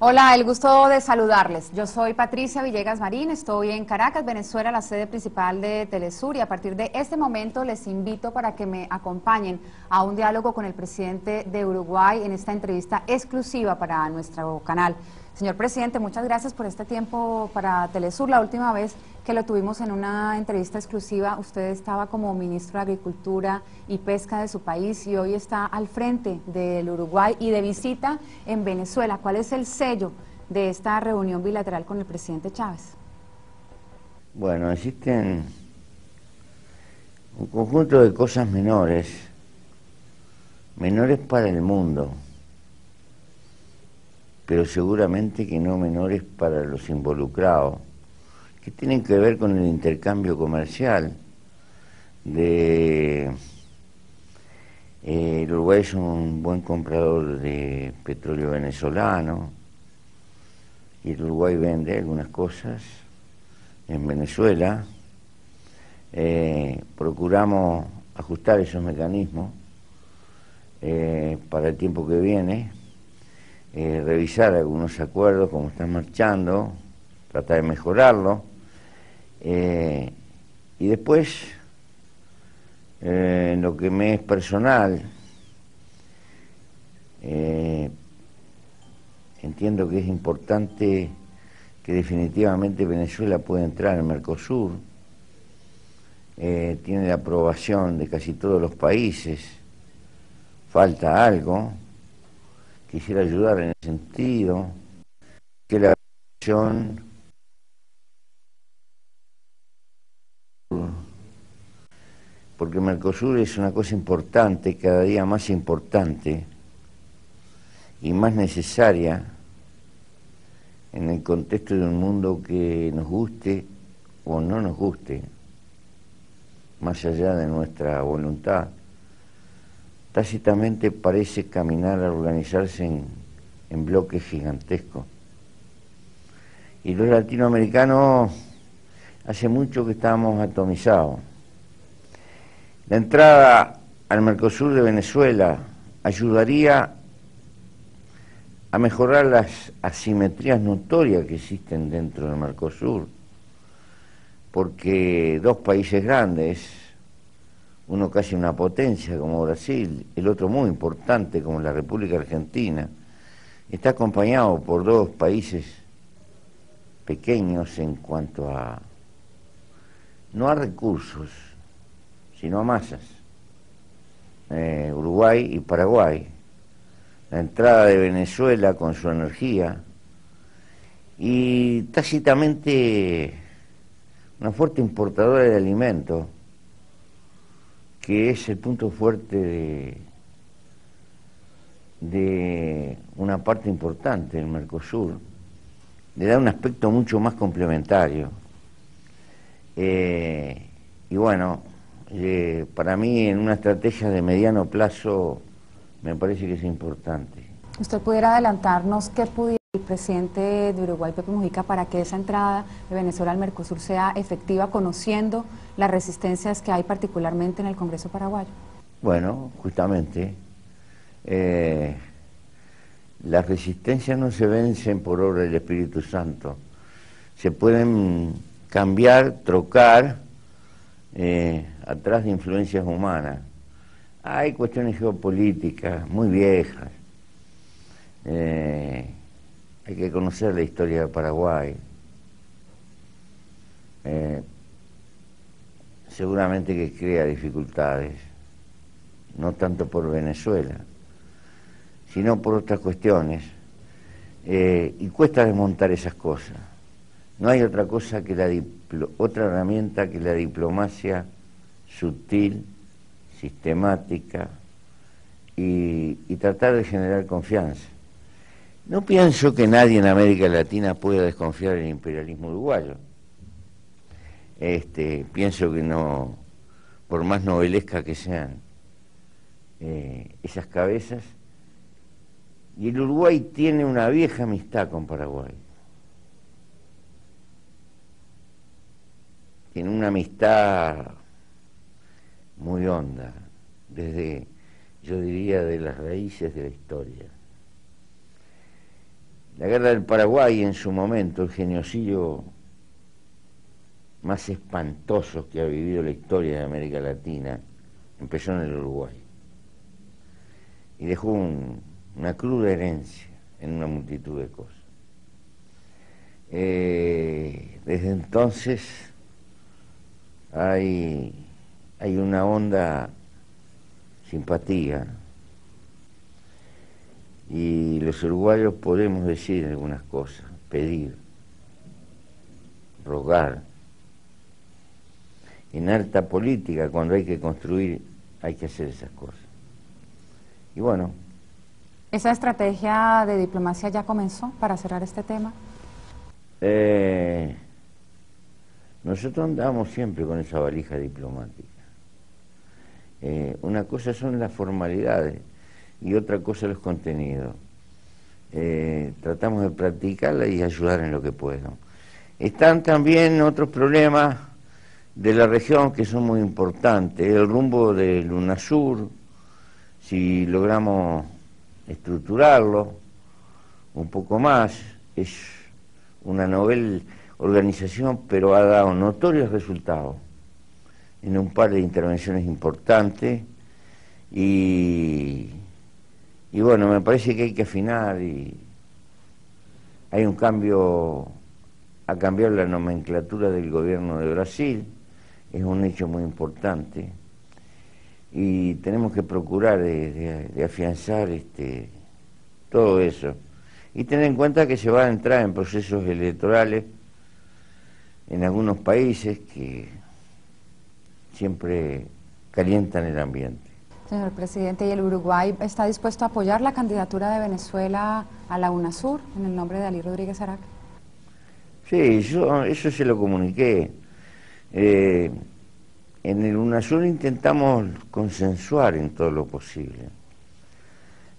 Hola, el gusto de saludarles. Yo soy Patricia Villegas Marín, estoy en Caracas, Venezuela, la sede principal de Telesur, y a partir de este momento les invito para que me acompañen a un diálogo con el presidente de Uruguay en esta entrevista exclusiva para nuestro canal. Señor presidente, muchas gracias por este tiempo para Telesur. La última vez que lo tuvimos en una entrevista exclusiva, usted estaba como ministro de Agricultura y Pesca de su país y hoy está al frente del Uruguay y de visita en Venezuela. ¿Cuál es el sello de esta reunión bilateral con el presidente Chávez? Bueno, existen un conjunto de cosas menores para el mundo, pero seguramente que no menores para los involucrados, que tienen que ver con el intercambio comercial. El Uruguay es un buen comprador de petróleo venezolano y el Uruguay vende algunas cosas en Venezuela. Procuramos ajustar esos mecanismos para el tiempo que viene, revisar algunos acuerdos, cómo están marchando, tratar de mejorarlo, y después, en lo que me es personal, entiendo que es importante que definitivamente Venezuela pueda entrar en Mercosur. Tiene la aprobación de casi todos los países, falta algo, quisiera ayudar en ese sentido, que la relación, porque Mercosur es una cosa importante, cada día más importante y más necesaria en el contexto de un mundo que nos guste o no nos guste, más allá de nuestra voluntad. Tácitamente parece caminar a organizarse en bloques gigantescos. Y los latinoamericanos hace mucho que estamos atomizados. La entrada al Mercosur de Venezuela ayudaría a mejorar las asimetrías notorias que existen dentro del Mercosur, porque dos países grandes, uno casi una potencia como Brasil, el otro muy importante como la República Argentina, está acompañado por dos países pequeños en cuanto a, no a recursos, sino a masas, Uruguay y Paraguay. La entrada de Venezuela con su energía y tácitamente una fuerte importadora de alimentos, que es el punto fuerte de una parte importante del Mercosur, le da un aspecto mucho más complementario. Y bueno, para mí en una estrategia de mediano plazo me parece que es importante. ¿Usted pudiera adelantarnos qué pudiera el presidente de Uruguay, Pepe Mujica, para que esa entrada de Venezuela al Mercosur sea efectiva, conociendo las resistencias que hay particularmente en el Congreso paraguayo? Bueno, justamente, las resistencias no se vencen por obra del Espíritu Santo. Se pueden cambiar, trocar, atrás de influencias humanas. Hay cuestiones geopolíticas muy viejas. Hay que conocer la historia de Paraguay. Seguramente que crea dificultades, no tanto por Venezuela, sino por otras cuestiones, y cuesta desmontar esas cosas. No hay otra cosa que otra herramienta que la diplomacia sutil, sistemática y tratar de generar confianza. No pienso que nadie en América Latina pueda desconfiar del imperialismo uruguayo. Pienso que no, por más novelescas que sean esas cabezas, y el Uruguay tiene una vieja amistad con Paraguay. Tiene una amistad muy honda, desde, yo diría, de las raíces de la historia. La guerra del Paraguay en su momento, el genocidio más espantoso que ha vivido la historia de América Latina, empezó en el Uruguay y dejó una cruda herencia en una multitud de cosas. Desde entonces hay una honda simpatía y los uruguayos podemos decir algunas cosas, pedir, rogar. En alta política, cuando hay que construir, hay que hacer esas cosas. Y bueno. ¿Esa estrategia de diplomacia ya comenzó para cerrar este tema? Nosotros andamos siempre con esa valija diplomática. Una cosa son las formalidades y otra cosa los contenidos. Tratamos de practicarla y ayudar en lo que podamos. Están también otros problemas de la región que son muy importantes. El rumbo del UNASUR, si logramos estructurarlo un poco más, es una novel organización, pero ha dado notorios resultados en un par de intervenciones importantes y bueno, me parece que hay que afinar y hay un cambio, ha cambiado la nomenclatura del gobierno de Brasil, es un hecho muy importante y tenemos que procurar de afianzar todo eso y tener en cuenta que se va a entrar en procesos electorales en algunos países que siempre calientan el ambiente. Señor presidente, ¿y el Uruguay está dispuesto a apoyar la candidatura de Venezuela a la UNASUR en el nombre de Dalí Rodríguez Araque? Sí, eso se lo comuniqué. En el UNASUR intentamos consensuar en todo lo posible.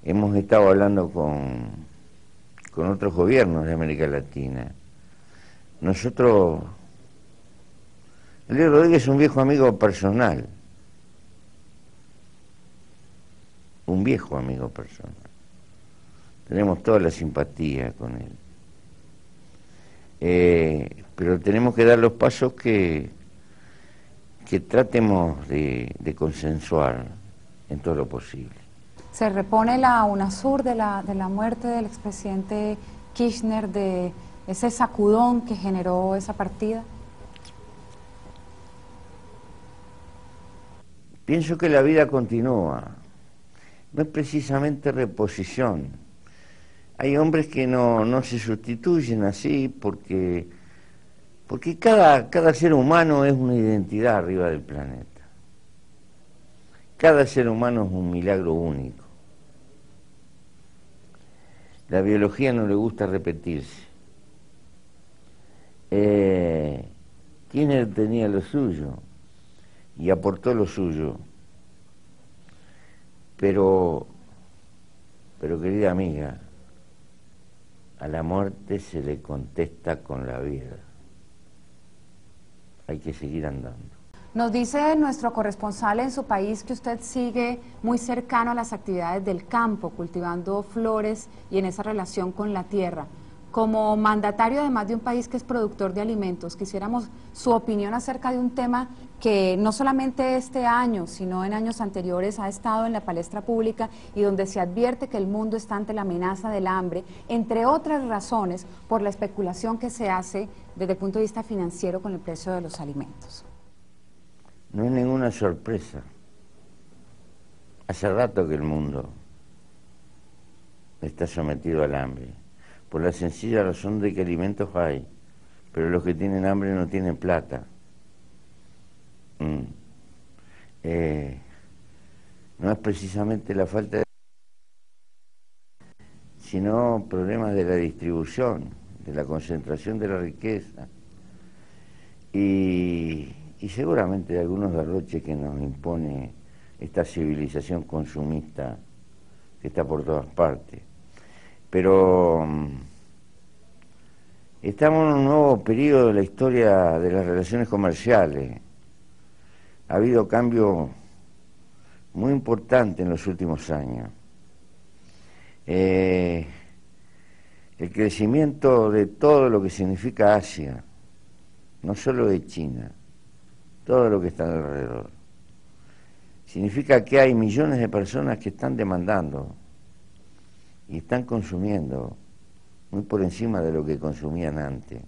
Hemos estado hablando con otros gobiernos de América Latina. Nosotros, Dalí Rodríguez es un viejo amigo personal. Un viejo amigo personal. Tenemos toda la simpatía con él. Pero tenemos que dar los pasos que tratemos de consensuar en todo lo posible. ¿Se repone la UNASUR de la muerte del expresidente Kirchner, de ese sacudón que generó esa partida? Pienso que la vida continúa. No es precisamente reposición. Hay hombres que no se sustituyen así porque cada ser humano es una identidad arriba del planeta. Cada ser humano es un milagro único. La biología no le gusta repetirse. Kirchner tenía lo suyo y aportó lo suyo. Pero querida amiga, a la muerte se le contesta con la vida. Hay que seguir andando. Nos dice nuestro corresponsal en su país que usted sigue muy cercano a las actividades del campo, cultivando flores y en esa relación con la tierra. Como mandatario además de un país que es productor de alimentos, quisiéramos su opinión acerca de un tema que no solamente este año, sino en años anteriores ha estado en la palestra pública y donde se advierte que el mundo está ante la amenaza del hambre, entre otras razones por la especulación que se hace desde el punto de vista financiero con el precio de los alimentos. No es ninguna sorpresa. Hace rato que el mundo está sometido al hambre, por la sencilla razón de que alimentos hay, pero los que tienen hambre no tienen plata. No es precisamente la falta de, sino problemas de la distribución, de la concentración de la riqueza y seguramente de algunos derroches que nos impone esta civilización consumista que está por todas partes. Pero estamos en un nuevo periodo de la historia de las relaciones comerciales. Ha habido cambios muy importantes en los últimos años. el crecimiento de todo lo que significa Asia, no solo de China, todo lo que está alrededor. Significa que hay millones de personas que están demandando y están consumiendo muy por encima de lo que consumían antes.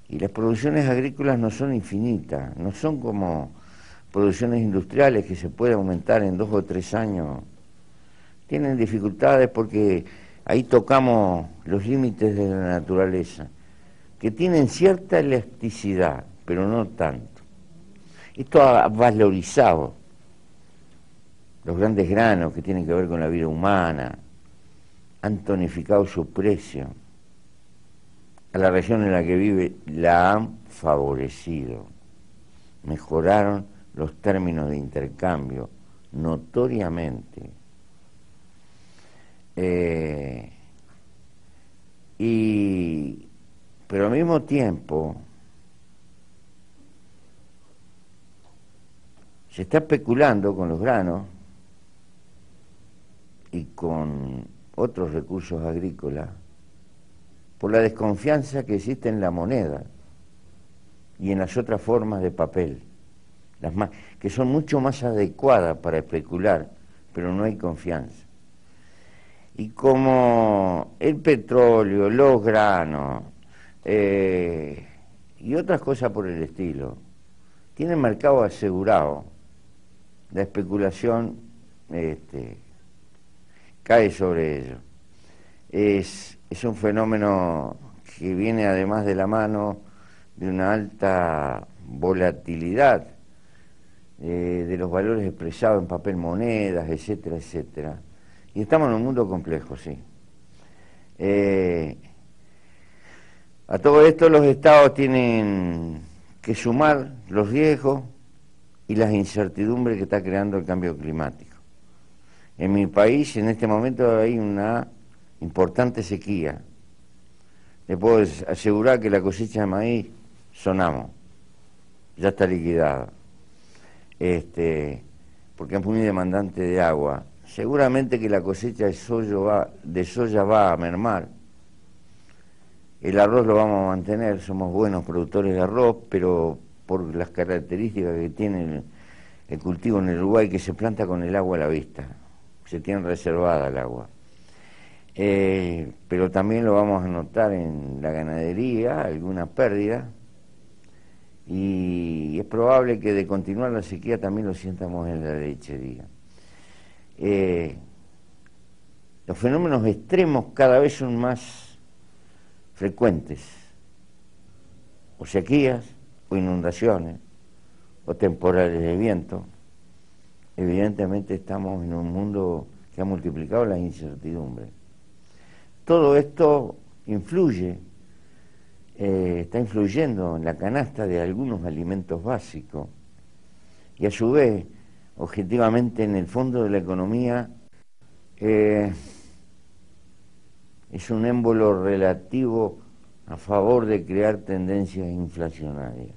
Y las producciones agrícolas no son infinitas, no son como producciones industriales que se puede aumentar en 2 o 3 años. Tienen dificultades porque ahí tocamos los límites de la naturaleza, que tienen cierta elasticidad, pero no tanto. Esto ha valorizado los grandes granos que tienen que ver con la vida humana, han tonificado su precio, a la región en la que vive la han favorecido, mejoraron los términos de intercambio notoriamente. Pero al mismo tiempo se está especulando con los granos y con otros recursos agrícolas por la desconfianza que existe en la moneda y en las otras formas de papel, que son mucho más adecuadas para especular, pero no hay confianza. Y como el petróleo, los granos y otras cosas por el estilo tienen mercado asegurado, la especulación cae sobre ello. Es un fenómeno que viene además de la mano de una alta volatilidad de los valores expresados en papel monedas, etcétera, etcétera. Y estamos en un mundo complejo, sí. A todo esto los estados tienen que sumar los riesgos y las incertidumbres que está creando el cambio climático. En mi país en este momento hay una importante sequía. Le puedo asegurar que la cosecha de maíz sonamos, ya está liquidada, porque es muy demandante de agua. Seguramente que la cosecha de soya va a mermar. El arroz lo vamos a mantener, somos buenos productores de arroz, pero por las características que tiene el cultivo en el Uruguay, que se planta con el agua a la vista, se tiene reservada el agua. Pero también lo vamos a notar en la ganadería, alguna pérdida, y es probable que de continuar la sequía también lo sientamos en la lechería. Los fenómenos extremos cada vez son más frecuentes, o sequías, o inundaciones, o temporales de viento. Evidentemente estamos en un mundo que ha multiplicado las incertidumbres. Todo esto influye, está influyendo en la canasta de algunos alimentos básicos y a su vez, objetivamente, en el fondo de la economía es un émbolo relativo a favor de crear tendencias inflacionarias.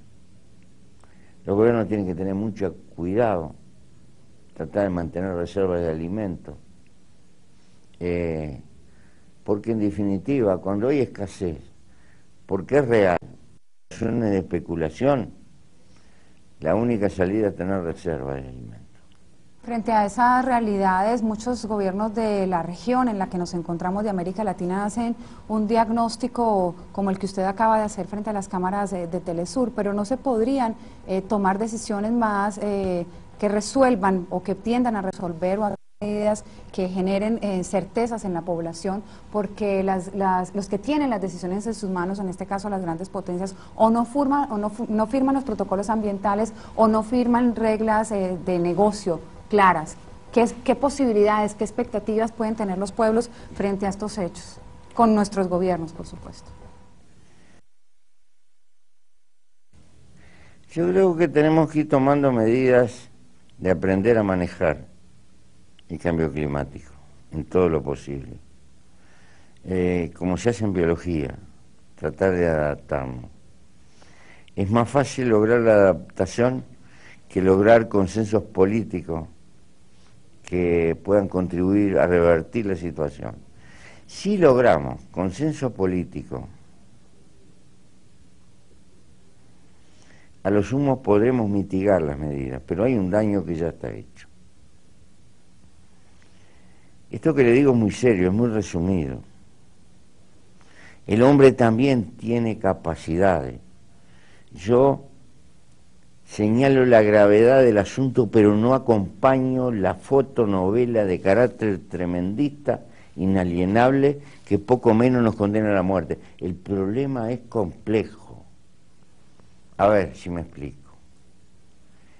Los gobiernos tienen que tener mucho cuidado, tratar de mantener reservas de alimentos, porque en definitiva, cuando hay escasez, porque es real, situaciones de especulación, la única salida es tener reservas de alimentos. Frente a esas realidades, muchos gobiernos de la región en la que nos encontramos de América Latina hacen un diagnóstico como el que usted acaba de hacer frente a las cámaras de Telesur, pero no se podrían tomar decisiones más que resuelvan o que tiendan a resolver o a medidas que generen certezas en la población, porque los que tienen las decisiones en sus manos, en este caso las grandes potencias, o no firman los protocolos ambientales o no firman reglas de negocio claras. ¿Qué posibilidades, qué expectativas pueden tener los pueblos frente a estos hechos? Con nuestros gobiernos, por supuesto. Yo creo que tenemos que ir tomando medidas de aprender a manejar el cambio climático en todo lo posible. Como se hace en biología, tratar de adaptarnos. Es más fácil lograr la adaptación que lograr consensos políticos que puedan contribuir a revertir la situación. Si logramos consenso político, a lo sumo podremos mitigar las medidas, pero hay un daño que ya está hecho. Esto que le digo es muy serio, es muy resumido. El hombre también tiene capacidades. Yo señalo la gravedad del asunto, pero no acompaño la fotonovela de carácter tremendista, inalienable, que poco menos nos condena a la muerte. El problema es complejo. A ver si me explico.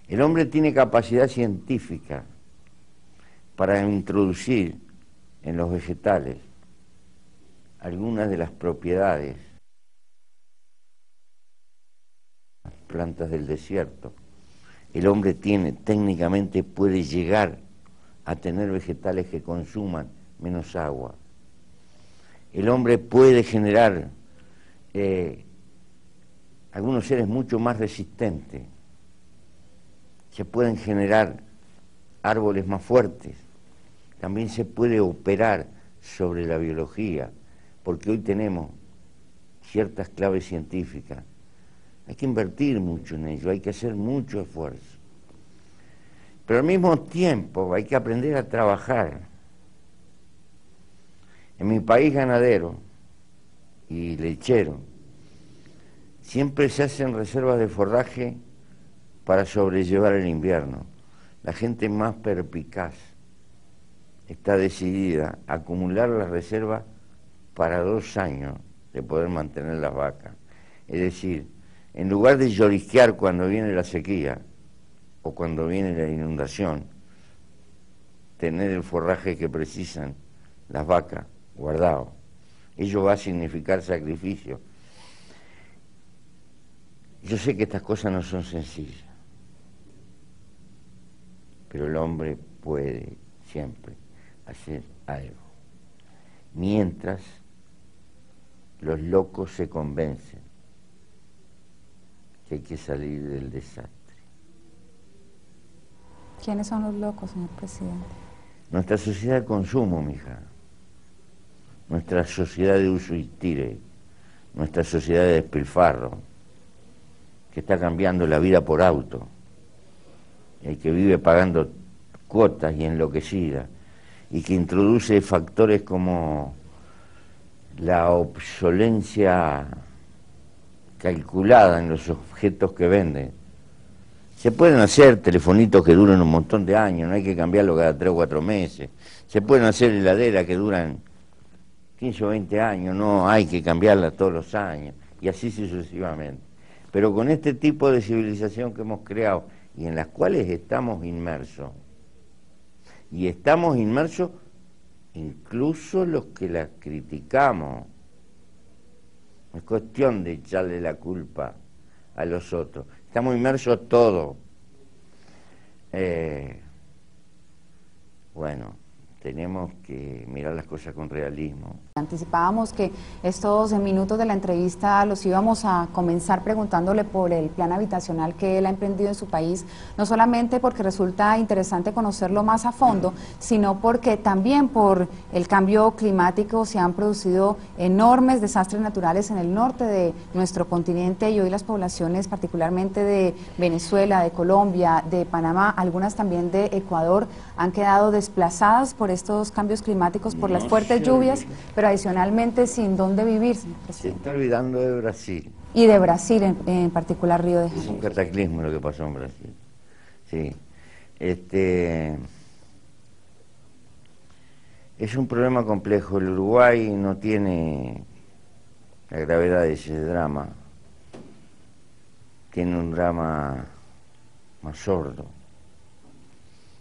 El hombre tiene capacidad científica para introducir en los vegetales algunas de las propiedades, plantas del desierto. El hombre técnicamente puede llegar a tener vegetales que consuman menos agua. El hombre puede generar algunos seres mucho más resistentes. Se pueden generar árboles más fuertes. También se puede operar sobre la biología, porque hoy tenemos ciertas claves científicas. Hay que invertir mucho en ello, hay que hacer mucho esfuerzo. Pero al mismo tiempo hay que aprender a trabajar. En mi país ganadero y lechero, siempre se hacen reservas de forraje para sobrellevar el invierno. La gente más perspicaz está decidida a acumular las reservas para 2 años de poder mantener las vacas. Es decir, en lugar de llorisquear cuando viene la sequía o cuando viene la inundación, tener el forraje que precisan las vacas guardado. Ello va a significar sacrificio. Yo sé que estas cosas no son sencillas, pero el hombre puede siempre hacer algo. Mientras los locos se convencen que hay que salir del desastre. ¿Quiénes son los locos, señor presidente? Nuestra sociedad de consumo, mija. Nuestra sociedad de uso y tire. Nuestra sociedad de despilfarro, que está cambiando la vida por auto. El que vive pagando cuotas y enloquecida. Y que introduce factores como la obsolencia calculada en los objetos que venden. Se pueden hacer telefonitos que duran un montón de años, no hay que cambiarlo cada 3 o 4 meses. Se pueden hacer heladeras que duran 15 o 20 años, no hay que cambiarlas todos los años, y así sucesivamente. Pero con este tipo de civilización que hemos creado y en las cuales estamos inmersos, y estamos inmersos incluso los que la criticamos. No es cuestión de echarle la culpa a los otros. Estamos inmersos todos. Bueno, tenemos que mirar las cosas con realismo. Anticipábamos que estos minutos de la entrevista los íbamos a comenzar preguntándole por el plan habitacional que él ha emprendido en su país, no solamente porque resulta interesante conocerlo más a fondo, sino porque también por el cambio climático se han producido enormes desastres naturales en el norte de nuestro continente y hoy las poblaciones, particularmente de Venezuela, de Colombia, de Panamá, algunas también de Ecuador, han quedado desplazadas por estos cambios climáticos, por las fuertes lluvias, pero adicionalmente sin dónde vivir, señor presidente. Se está olvidando de Brasil. Y de Brasil, en particular Río de Es Janeiro. un cataclismo lo que pasó en Brasil. Sí. Es un problema complejo. El Uruguay no tiene la gravedad de ese drama. Tiene un drama más sordo,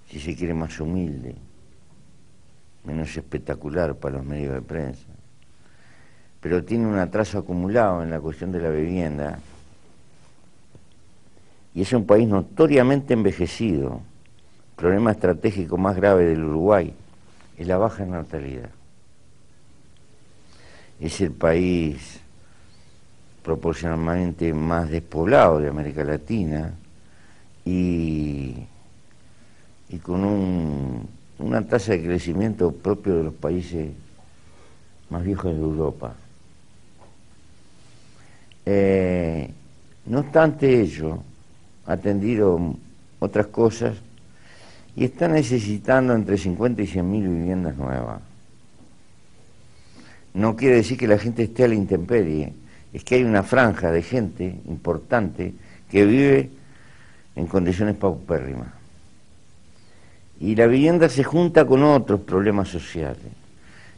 si se quiere más humilde, menos espectacular para los medios de prensa, pero tiene un atraso acumulado en la cuestión de la vivienda y es un país notoriamente envejecido. El problema estratégico más grave del Uruguay es la baja natalidad. Es el país proporcionalmente más despoblado de América Latina y con una tasa de crecimiento propio de los países más viejos de Europa. No obstante ello, ha atendido otras cosas y está necesitando entre 50 y 100.000 viviendas nuevas. No quiere decir que la gente esté a la intemperie, es que hay una franja de gente importante que vive en condiciones paupérrimas. Y la vivienda se junta con otros problemas sociales.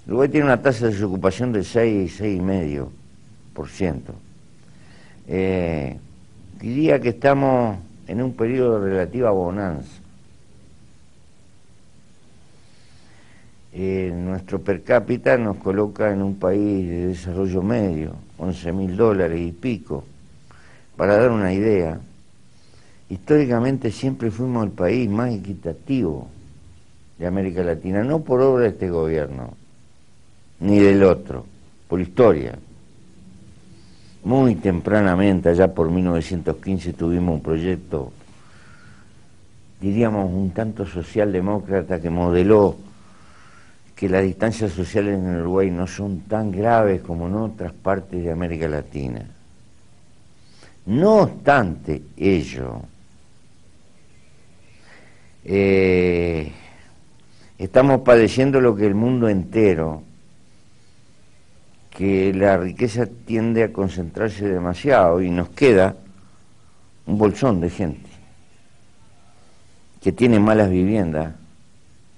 Uruguay tiene una tasa de desocupación del 6,5%. Diría que estamos en un periodo de relativa bonanza. Nuestro per cápita nos coloca en un país de desarrollo medio, $11.000 y pico. Para dar una idea, históricamente siempre fuimos el país más equitativo de América Latina, no por obra de este gobierno, ni del otro, por historia. Muy tempranamente, allá por 1915, tuvimos un proyecto, diríamos, un tanto socialdemócrata que modeló que las distancias sociales en el Uruguay no son tan graves como en otras partes de América Latina. No obstante ello, estamos padeciendo lo que el mundo entero, que la riqueza tiende a concentrarse demasiado y nos queda un bolsón de gente que tiene malas viviendas,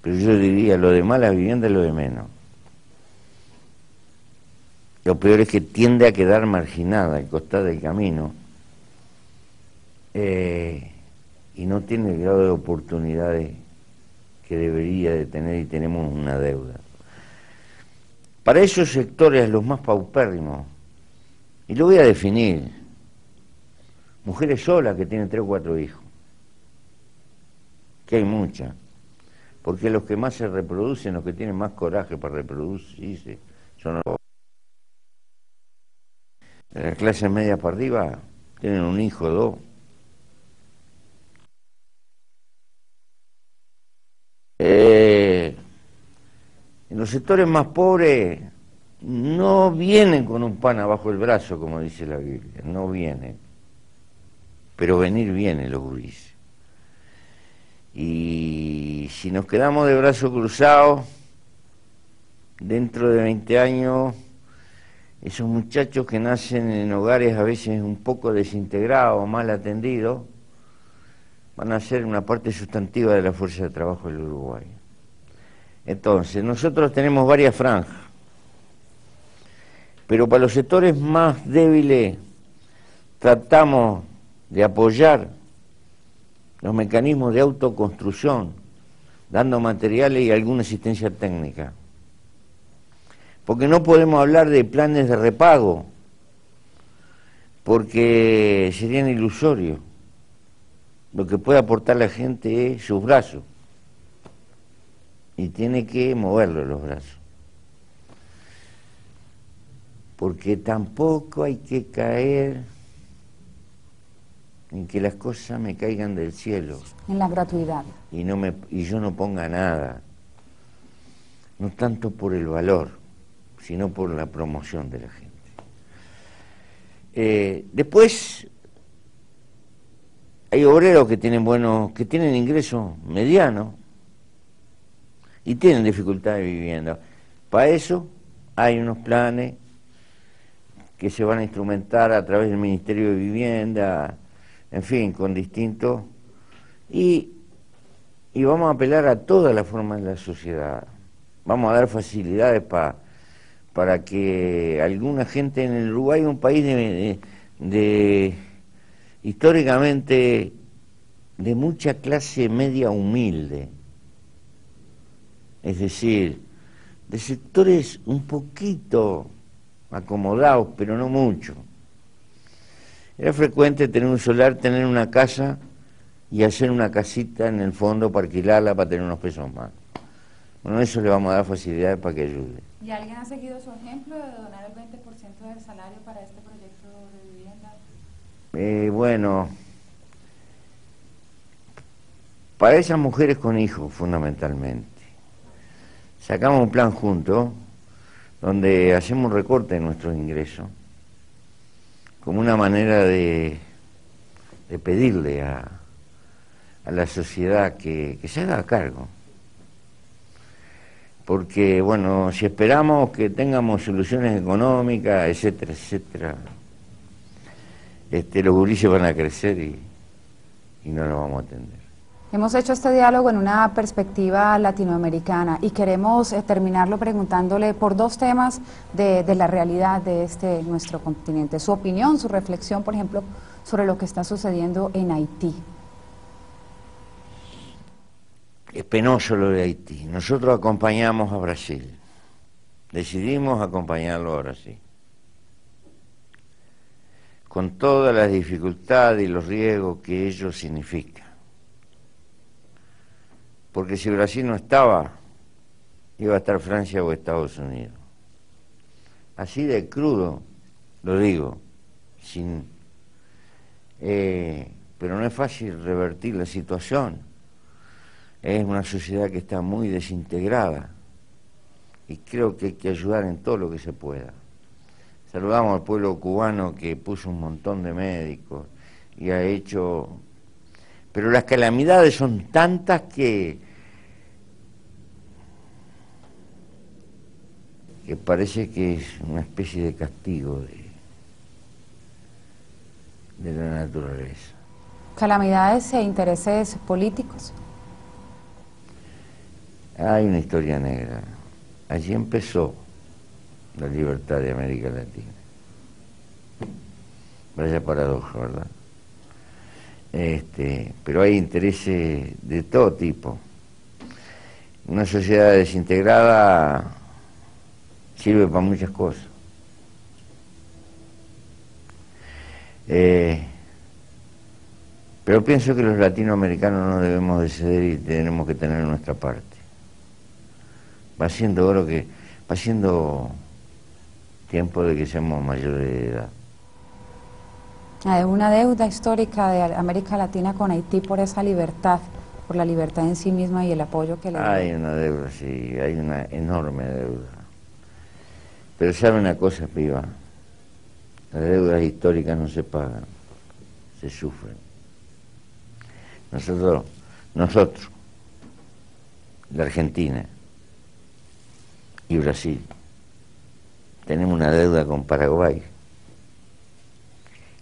pero yo diría, lo de malas viviendas es lo de menos. Lo peor es que tiende a quedar marginada al costado del camino y no tiene el grado de oportunidades que debería de tener, y tenemos una deuda. Para esos sectores, los más paupérrimos, y lo voy a definir, mujeres solas que tienen 3 o 4 hijos, que hay muchas, porque los que más se reproducen, los que tienen más coraje para reproducirse, son los de la clase media para arriba, tienen un hijo, 2. En los sectores más pobres no vienen con un pan abajo del brazo, como dice la Biblia, no vienen, pero venir viene los gurises. Y si nos quedamos de brazos cruzados, dentro de 20 años, esos muchachos que nacen en hogares a veces un poco desintegrados, mal atendidos, van a ser una parte sustantiva de la fuerza de trabajo del Uruguay. Entonces, nosotros tenemos varias franjas, pero para los sectores más débiles tratamos de apoyar los mecanismos de autoconstrucción, dando materiales y alguna asistencia técnica. Porque no podemos hablar de planes de repago, porque serían ilusorios. Lo que puede aportar la gente es sus brazos, y tiene que moverlos los brazos. Porque tampoco hay que caer en que las cosas me caigan del cielo. En la gratuidad. Y yo no ponga nada. No tanto por el valor, sino por la promoción de la gente. Después, hay obreros que tienen ingresos medianos y tienen dificultad de vivienda. Para eso hay unos planes que se van a instrumentar a través del Ministerio de Vivienda, en fin, con distintos, y vamos a apelar a todas las formas de la sociedad. Vamos a dar facilidades para que alguna gente en el Uruguay, un país históricamente de mucha clase media humilde, es decir, de sectores un poquito acomodados, pero no mucho. Era frecuente tener un solar, tener una casa y hacer una casita en el fondo para alquilarla, para tener unos pesos más. Bueno, eso le vamos a dar facilidades para que ayude. ¿Y alguien ha seguido su ejemplo de donar el 20% del salario para este proyecto de vivienda? Bueno, para esas mujeres con hijos, fundamentalmente. Sacamos un plan juntos donde hacemos un recorte de nuestros ingresos, como una manera de pedirle a la sociedad que se haga cargo. Porque, bueno, si esperamos que tengamos soluciones económicas, etcétera, etcétera, los gurises van a crecer y no los vamos a atender. Hemos hecho este diálogo en una perspectiva latinoamericana y queremos terminarlo preguntándole por dos temas de la realidad de nuestro continente. Su opinión, su reflexión, por ejemplo, sobre lo que está sucediendo en Haití. Es penoso lo de Haití. Nosotros acompañamos a Brasil. Decidimos acompañarlo a Brasil. Con todas las dificultades y los riesgos que ello significa. Porque si Brasil no estaba, iba a estar Francia o Estados Unidos. Así de crudo lo digo, pero no es fácil revertir la situación. Es una sociedad que está muy desintegrada y creo que hay que ayudar en todo lo que se pueda. Saludamos al pueblo cubano que puso un montón de médicos y ha hecho... Pero las calamidades son tantas que parece que es una especie de castigo de la naturaleza. ¿Calamidades e intereses políticos? Hay una historia negra. Allí empezó la libertad de América Latina. Vaya paradoja, ¿verdad? Pero hay intereses de todo tipo. Una sociedad desintegrada sirve para muchas cosas. Pero pienso que los latinoamericanos no debemos de ceder y tenemos que tener nuestra parte. Va siendo tiempo de que seamos mayores de edad. Hay una deuda histórica de América Latina con Haití por esa libertad, por la libertad en sí misma y el apoyo que le da. Hay una deuda, sí, hay una enorme deuda. Pero sabe una cosa, piba, las deudas históricas no se pagan, se sufren. Nosotros, la Argentina y Brasil, tenemos una deuda con Paraguay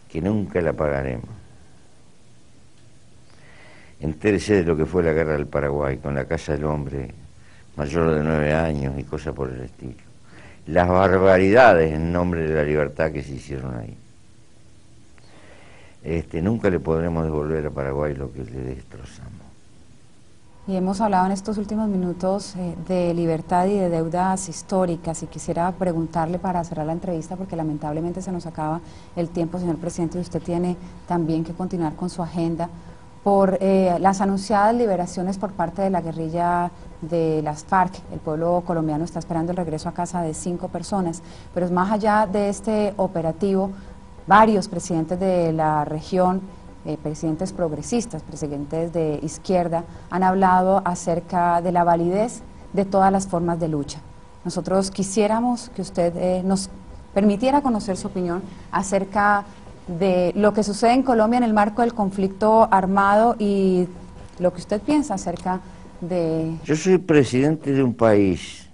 que nunca la pagaremos. Entérese de lo que fue la guerra del Paraguay con la Casa del Hombre mayor de 9 años y cosas por el estilo. Las barbaridades en nombre de la libertad que se hicieron ahí. Nunca le podremos devolver a Paraguay lo que le destrozamos. Y hemos hablado en estos últimos minutos de libertad y de deudas históricas, y quisiera preguntarle para cerrar la entrevista, porque lamentablemente se nos acaba el tiempo, señor presidente, y usted tiene también que continuar con su agenda, por las anunciadas liberaciones por parte de la guerrilla de las FARC. El pueblo colombiano está esperando el regreso a casa de 5 personas, pero más allá de este operativo, varios presidentes de la región, presidentes progresistas, presidentes de izquierda, han hablado acerca de la validez de todas las formas de lucha. Nosotros quisiéramos que usted nos permitiera conocer su opinión acerca de lo que sucede en Colombia en el marco del conflicto armado y lo que usted piensa acerca de... Yo soy presidente de un país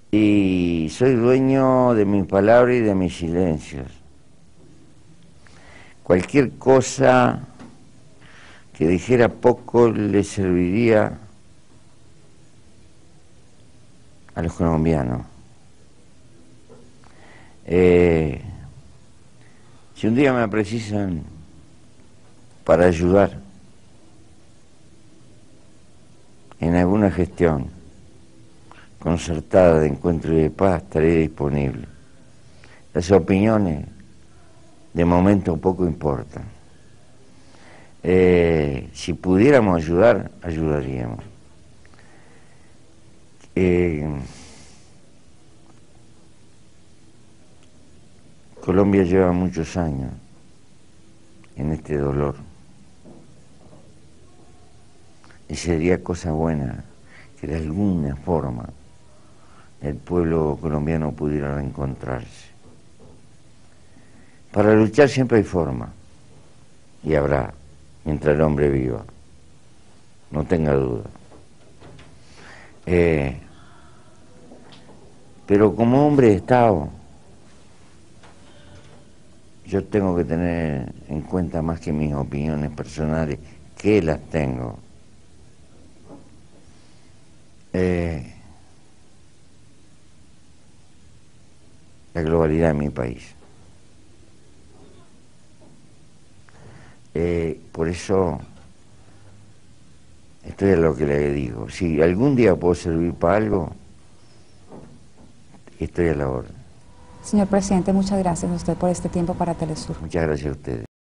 y soy dueño de mi palabra y de mis silencios. Cualquier cosa que dijera poco le serviría a los colombianos. Si un día me precisan para ayudar en alguna gestión concertada de encuentro y de paz, estaré disponible. Las opiniones de momento poco importan. Si pudiéramos ayudar, ayudaríamos. Colombia lleva muchos años en este dolor. Y sería cosa buena que de alguna forma el pueblo colombiano pudiera reencontrarse. Para luchar siempre hay forma, y habrá, mientras el hombre viva, no tenga duda. Pero como hombre de Estado, yo tengo que tener en cuenta más que mis opiniones personales, que las tengo. La globalidad de mi país. Por eso estoy a lo que le digo. Si algún día puedo servir para algo, estoy a la orden. Señor presidente, muchas gracias a usted por este tiempo para Telesur. Muchas gracias a ustedes.